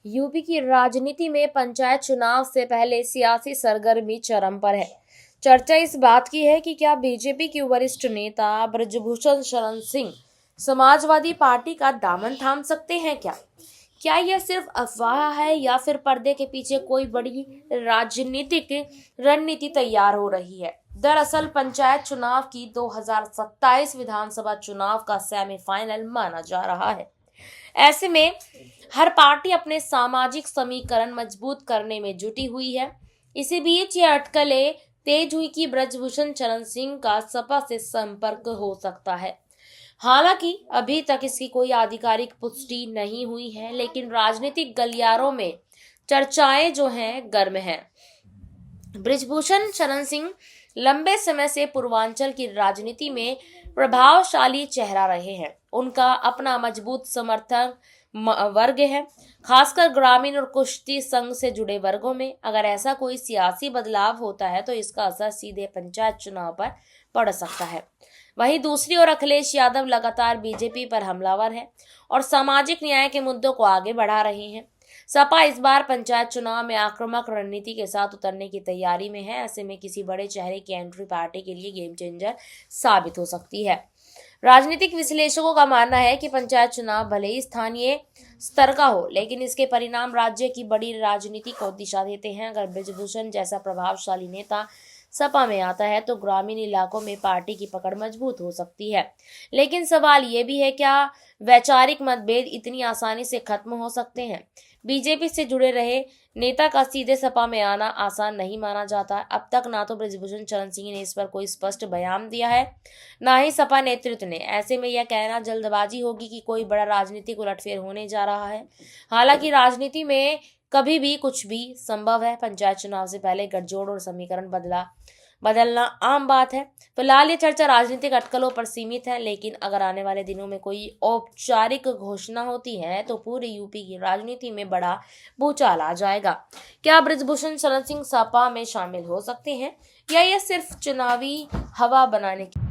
UP की राजनीति में पंचायत चुनाव से पहले सियासी सरगर्मी चरम पर है। चर्चा इस बात की है कि क्या बीजेपी के वरिष्ठ नेता बृजभूषण शरण सिंह समाजवादी पार्टी का दामन थाम सकते हैं क्या यह सिर्फ अफवाह है या फिर पर्दे के पीछे कोई बड़ी राजनीतिक रणनीति तैयार हो रही है। दरअसल पंचायत चुनाव की 2027 विधानसभा चुनाव का सेमीफाइनल माना जा रहा है। ऐसे में हर पार्टी अपने सामाजिक समीकरण मजबूत करने में जुटी हुई है। इसी बीच ये अटकलें तेज हुई कि बृजभूषण शरण सिंह का सपा से संपर्क हो सकता है। हालांकि अभी तक इसकी कोई आधिकारिक पुष्टि नहीं हुई है, लेकिन राजनीतिक गलियारों में चर्चाएं जो हैं गर्म हैं। बृजभूषण शरण सिंह लंबे समय से पूर्वांचल की राजनीति में प्रभावशाली चेहरा रहे हैं। उनका अपना मजबूत समर्थक वर्ग है, खासकर ग्रामीण और कुश्ती संघ से जुड़े वर्गों में। अगर ऐसा कोई सियासी बदलाव होता है तो इसका असर सीधे पंचायत चुनाव पर पड़ सकता है। वहीं दूसरी ओर अखिलेश यादव लगातार बीजेपी पर हमलावर है और सामाजिक न्याय के मुद्दों को आगे बढ़ा रहे हैं। सपा इस बार पंचायत चुनाव में आक्रामक रणनीति के साथ उतरने की तैयारी में है। ऐसे में किसी बड़े चेहरे की एंट्री पार्टी के लिए गेम चेंजर साबित हो सकती है। राजनीतिक विश्लेषकों का मानना है कि पंचायत चुनाव भले ही स्थानीय स्तर का हो, लेकिन इसके परिणाम राज्य की बड़ी राजनीति को दिशा देते हैं। अगर बृजभूषण जैसा प्रभावशाली नेता सपा में आता है तो ग्रामीण इलाकों में पार्टी की पकड़ मजबूत हो सकती है। लेकिन सवाल ये भी है, क्या वैचारिक मतभेद इतनी आसानी से खत्म हो सकते हैं? बीजेपी से जुड़े रहे नेता का सीधे सपा में आना आसान नहीं माना जाता। अब तक ना तो बृजभूषण शरण सिंह ने इस पर कोई स्पष्ट बयान दिया है, ना ही सपा नेतृत्व ने। ऐसे में यह कहना जल्दबाजी होगी कि कोई बड़ा राजनीतिक उलटफेर होने जा रहा है। हालांकि राजनीति में कभी भी कुछ भी संभव है। पंचायत चुनाव से पहले गठजोड़ और समीकरण बदलना आम बात है। फिलहाल ये चर्चा राजनीतिक अटकलों पर सीमित है, लेकिन अगर आने वाले दिनों में कोई औपचारिक घोषणा होती है तो पूरे यूपी की राजनीति में बड़ा भूचाल आ जाएगा। क्या बृजभूषण शरण सिंह सपा में शामिल हो सकते हैं या यह सिर्फ चुनावी हवा बनाने की